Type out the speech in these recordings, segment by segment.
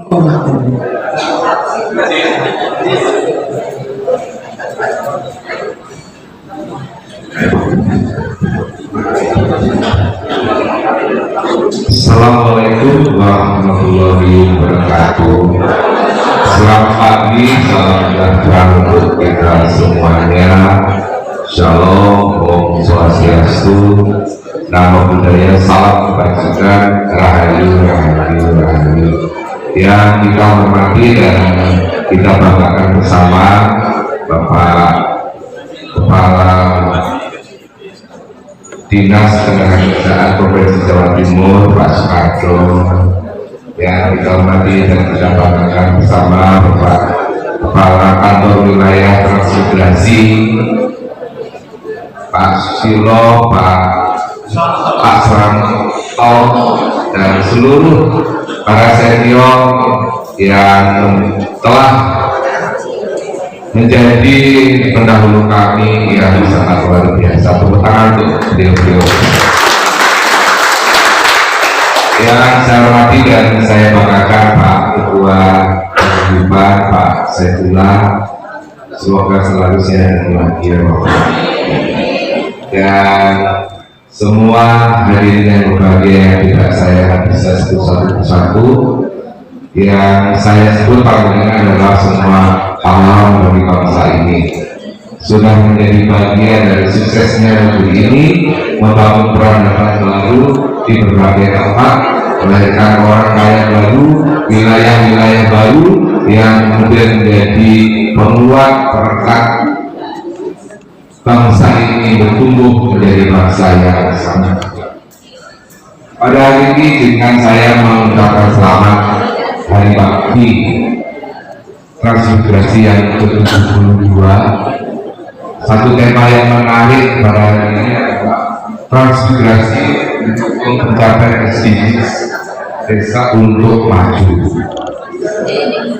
Assalamualaikum warahmatullahi wabarakatuh. Selamat pagi, salam sejahtera untuk kita semuanya. Shalom, Om Swastiastu, Namo Buddhaya, salam kebajikan, rahayu, rahayu, rahayu. Yang kita hormati dan kita banggakan bersama Bapak Kepala Dinas Ketenagakerjaan Provinsi Jawa Timur, Pak Soekardo. Yang kita hormati dan kita banggakan bersama Bapak Kepala Kantor Wilayah Transmigrasi, Pak Susilo, Pak Suranto, dan seluruh para senior yang telah menjadi pendahulu kami yang sangat luar biasa. Tepuk tangan untuk beliau-beliau yang saya hormati dan saya banggakan Pak Ketua Paguyuban, Pak Saifullah. Semoga selalu sehat dan bahagia, dan semua hadirin yang berbahagia yang tidak saya bisa sebut satu persatu. Yang saya sebut paling adalah semua pahlawan dari bangsa ini sudah menjadi bagian dari suksesnya negeri ini, membangun peradaban baru di berbagai tempat, melahirkan orang kaya baru, wilayah-wilayah baru yang kemudian menjadi penguat perekat bangsa ini bertumbuh menjadi bangsa yang sangat. Pada hari ini dengan saya mengucapkan selamat Hari Bakti Transmigrasi yang ke-72. Satu tema yang menarik pada hari ini adalah transmigrasi untuk mencapai SDGs, Desa untuk Maju.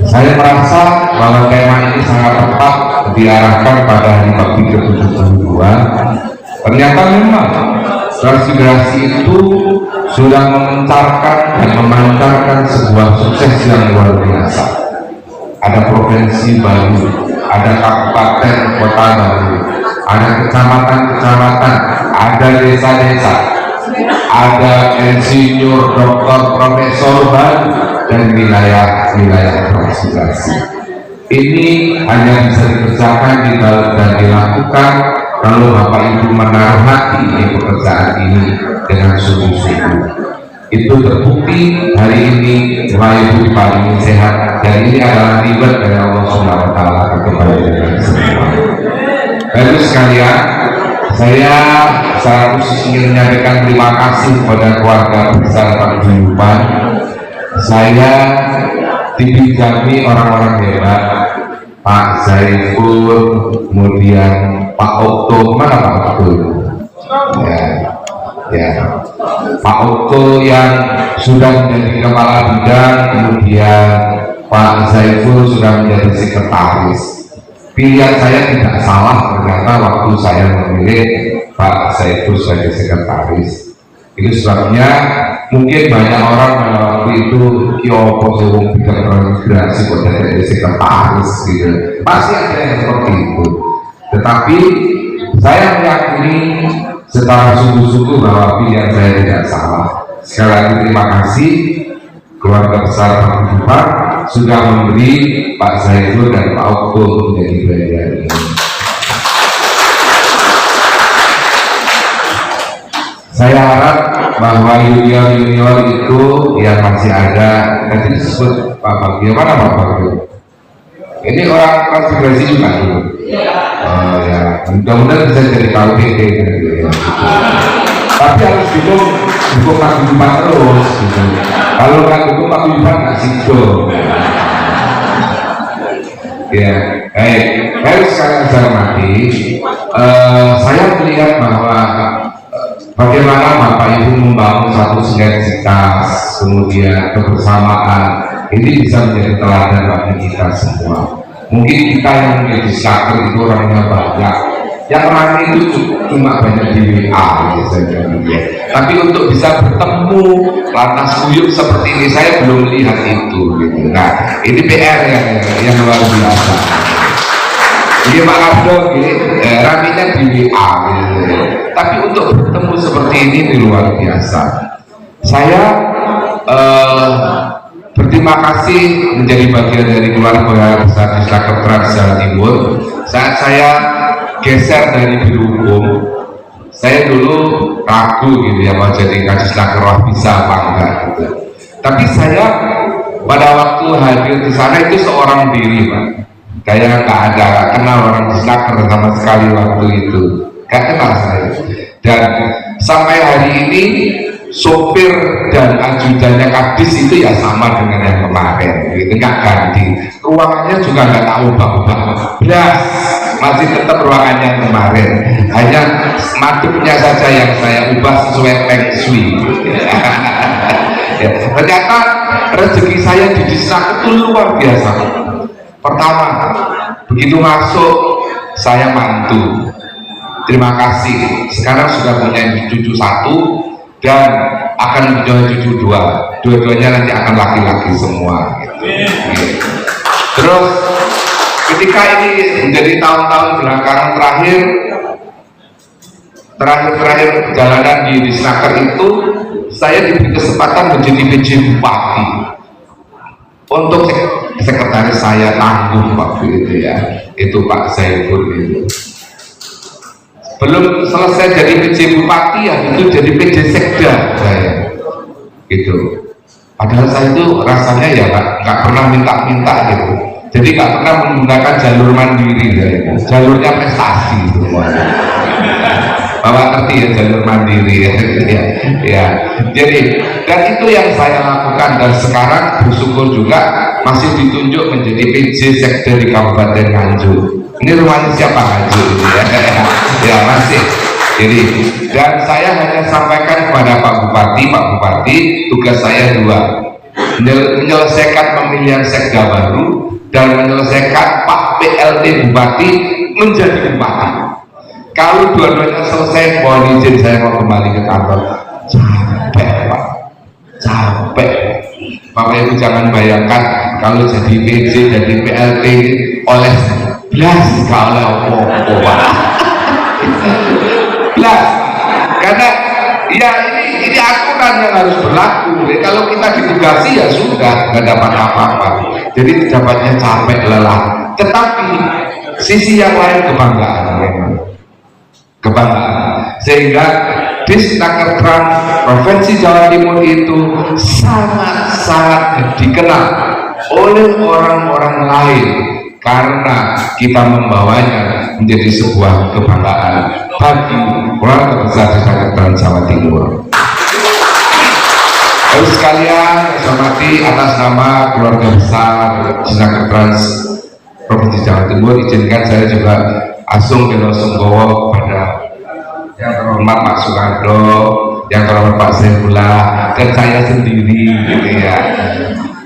Saya merasa bahwa tema ini sangat tepat diarahkan pada Hari Bakti ke-72. Ternyata memang transmigrasi itu sudah memencarkan dan memancarkan sebuah sukses yang luar biasa. Ada provinsi baru, ada kabupaten kota baru, ada kecamatan-kecamatan, ada desa-desa, ada insinyur, dokter, profesor baru, dan wilayah-wilayah transmigrasi. Ini hanya bisa dikerjakan dan dilakukan kalau Bapak Ibu menaruh hati di pekerjaan ini dengan sungguh-sungguh. Itu terbukti hari ini Bapak Ibu paling sehat, dan ini adalah ribet dari Allah Subhanahu wa Ta'ala kepada kita semua. Bapak sekalian, saya secara khusus ingin menyampaikan terima kasih kepada keluarga besar Paguyuban. Saya dibinjami orang-orang hebat, Pak Zaiful, kemudian Pak Okto. Mana Pak Okto? Ya, Pak Okto yang sudah menjadi kepala bidang, kemudian Pak Zaiful sudah menjadi sekretaris. Pilihan saya tidak salah ternyata waktu saya memilih Pak Zaiful sebagai sekretaris. Itu sebabnya mungkin banyak orang waktu itu kiopo sewong bidang transmigrasi kok jadi sekretaris gitu. Pasti ada yang seperti itu. Tetapi saya meyakini secara sungguh-sungguh bahwa pilihan saya tidak salah. Sekali lagi terima kasih keluarga besar Paguyuban sudah memberi Pak Zaiful dan Pak Okto menjadi bagian ini. Saya harap bahwa junior-junior itu yang masih ada, nanti disebut Pak Bagio. Mana Pak Bagio? Ini orang transmigrasi juga dulu. Oh ya, mudah-mudahan bisa jadi KUPD gitu ya. Tapi harus dukung Paguyuban terus gitu. Kalau nggak dukung Paguyuban nggak sido. Ya, baik. Harus sekarang saya hormati. Saya melihat bahwa bagaimana Bapak Ibu membangun satu sinergitas, kemudian kebersamaan, ini bisa menjadi teladan bagi kita semua. Mungkin kita yang menjadi syaker itu orangnya banyak, Yang rame itu cuma banyak di WA saja, ya. Tapi untuk bisa bertemu lantas kuyup seperti ini saya belum lihat itu, gitu. Nah ini PR yang luar biasa. Iya Pak Abdo, ramenya di WA, gitu. Tapi untuk bertemu seperti ini luar biasa. Saya berterima kasih menjadi bagian dari keluarga besar Disnaker Trans Jawa Timur. Saat saya geser dari biro hukum, saya dulu ragu gitu ya mau jadi Kadisnaker Wah bisa apa enggak gitu. Tapi saya pada waktu hadir di sana itu seorang diri Pak. Kayak nggak ada kenal orang Disnaker sama sekali waktu itu, nggak kenal saya. Dan sampai hari ini sopir dan ajudannya Kadis itu ya sama dengan yang kemarin, gitu, nggak ganti. Ruangannya juga nggak tahu ubah-ubah, belas masih tetap ruangannya yang kemarin. Hanya maduknya saja yang saya ubah sesuai feng shui. Ya, ternyata rezeki saya di Disnaker itu luar biasa. Pertama, begitu masuk saya mantu. Terima kasih. Sekarang sudah punya cucu 1 dan akan punya cucu 2. Dua-duanya nanti akan laki-laki semua. Gitu. Terus ketika ini menjadi tahun-tahun belakangan terakhir perjalanan di Disnaker itu, saya diberi kesempatan menjadi PJ Bupati. Untuk sekretaris saya tanggung waktu itu ya, itu Pak Saiful itu. Belum selesai jadi PJ Bupati ya itu jadi PJ Sekda saya, gitu. Padahal saya itu rasanya ya nggak pernah minta-minta gitu. Jadi nggak pernah menggunakan jalur mandiri ya, jalurnya prestasi semuanya. Bapak ngerti ya jalur mandiri ya. Jadi dan itu yang saya lakukan dan sekarang bersyukur juga masih ditunjuk menjadi PJ Sekda di Kabupaten Nganjuk. Ini rumahnya siapa Nganjuk ya masih. Jadi dan saya hanya sampaikan kepada Pak Bupati tugas saya 2, menyelesaikan pemilihan Sekda baru dan menyelesaikan Pak PLT Bupati menjadi Bupati. Kalau dua-duanya selesai, mohon izin saya mau kembali ke kantor. Capek Pak, capek. Bapak Ibu jangan bayangkan kalau jadi PJ, jadi PLT oleh belas kalau apa-apa. Belas, karena ya ini aturan yang harus berlaku. Kalau kita ditugasi ya sudah nggak dapat apa-apa. Jadi dapatnya capek lelah. Tetapi sisi yang lain kebanggaan memang. Kebanggaan sehingga Disnaker Trans Provinsi Jawa Timur itu sangat-sangat dikenal oleh orang-orang lain karena kita membawanya menjadi sebuah kebanggaan bagi keluarga besar Disnaker Trans Jawa Timur. Terus sekalian saya hormati atas nama keluarga besar Disnaker Trans Provinsi Jawa Timur, izinkan saya juga Asung Belo Sungkowo kepada yang terhormat Pak Soekarno, yang terhormat Pak Saifullah, dan saya sendiri, gitu ya.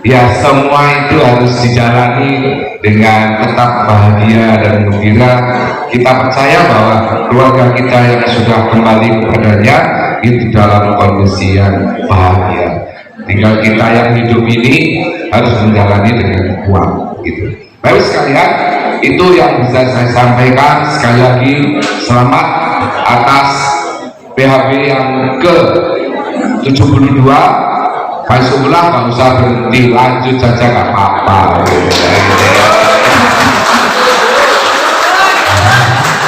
Ya semua itu harus dijalani dengan tetap bahagia dan gembira. Kita percaya bahwa keluarga kita yang sudah kembali kepadanya itu dalam kondisi yang bahagia. Tinggal kita yang hidup ini harus menjalani dengan kuat, gitu. Baik sekalian, itu yang bisa saya sampaikan. Sekali lagi selamat atas PHB yang ke-72. Pak Subulah nggak usah berhenti, lanjut saja nggak apa-apa.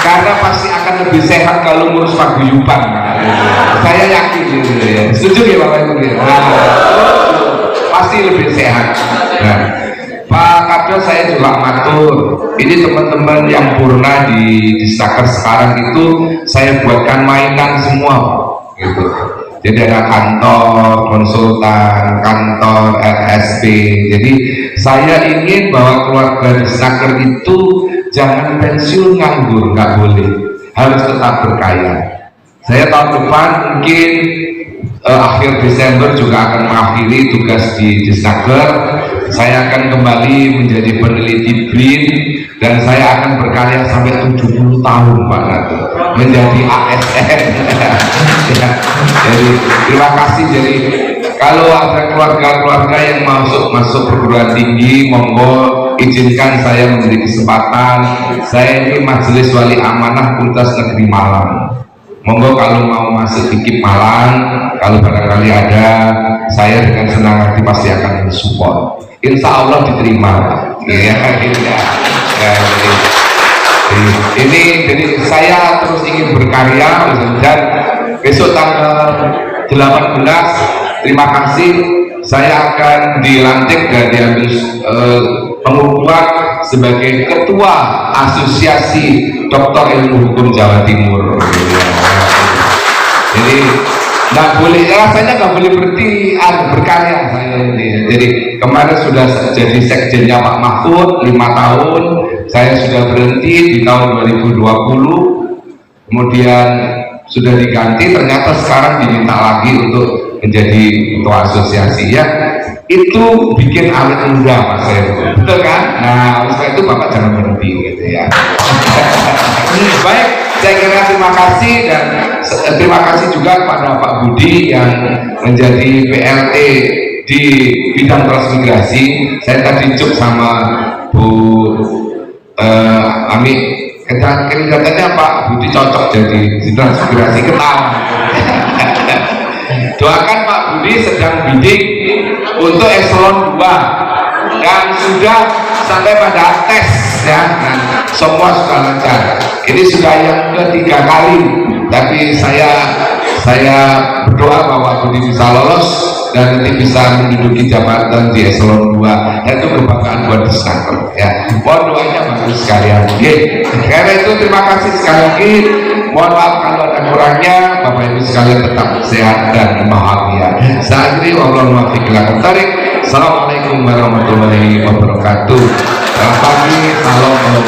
Karena pasti akan lebih sehat kalau ngurus paguyuban. Saya yakin gitu ya. Setuju ya Bapak Ibu? Pasti lebih sehat. Nah, Pak Kadro saya juga matur, ini teman-teman yang purna di Disnaker sekarang itu saya buatkan mainan semua gitu. Jadi ada kantor konsultan, kantor RSP. Jadi saya ingin bahwa keluarga Disnaker itu jangan pensiun nganggur, nggak boleh, harus tetap berkaya. Saya tahun depan mungkin akhir Desember juga akan mengakhiri tugas di Disnaker. saya akan kembali menjadi peneliti BRIN dan saya akan berkarya sampai 70 tahun Pak nanti menjadi ASN. Ya, jadi terima kasih. Jadi kalau ada keluarga-keluarga yang masuk perguruan tinggi, monggo izinkan saya memberi kesempatan. Saya ini Majelis Wali Amanah Universitas Negeri Malang. Monggo kalau mau masuk di KIP Malang, kalau barangkali ada, saya dengan senang hati pasti akan mensupport. Insya Allah diterima. Ya, jadi saya terus ingin berkarya dan besok tanggal 18, terima kasih, saya akan dilantik dan diambil pengukuhan sebagai ketua Asosiasi Doktor Ilmu Hukum Jawa Timur. Jadi nggak boleh, rasanya nggak boleh berhenti berkarya saya ini. Jadi kemarin sudah jadi sekjennya Pak Mahfud 5 tahun, saya sudah berhenti di tahun 2020, kemudian sudah diganti, ternyata sekarang diminta lagi untuk menjadi ketua asosiasi. Ya, itu bikin awet muda Mas saya, betul kan? Nah, oleh itu Bapak jangan berhenti gitu ya. Baik, saya kira terima kasih, dan terima kasih juga kepada Pak Budi yang menjadi PLT di bidang transmigrasi. Saya tadi cuk sama Bu Ami, kelihatannya Pak Budi cocok jadi transmigrasi, ketawa. Doakan Pak Budi sedang bidik untuk eselon 2 dan sudah sampai pada tes ya, dan semua sudah lancar. Ini sudah yang ketiga kali, tapi saya berdoa bahwa Budi bisa lolos dan nanti bisa menduduki jabatan di eselon 2, dan itu kebanggaan buat Disnaker ya. Mohon doanya bagus sekalian. Karena itu terima kasih sekali lagi. Mohon maaf kalau ada kurangnya. Bapak Ibu sekalian tetap sehat dan bahagia. Saya akhiri, wabillahi taufiq. Assalamualaikum warahmatullahi wabarakatuh. Selamat pagi, salam,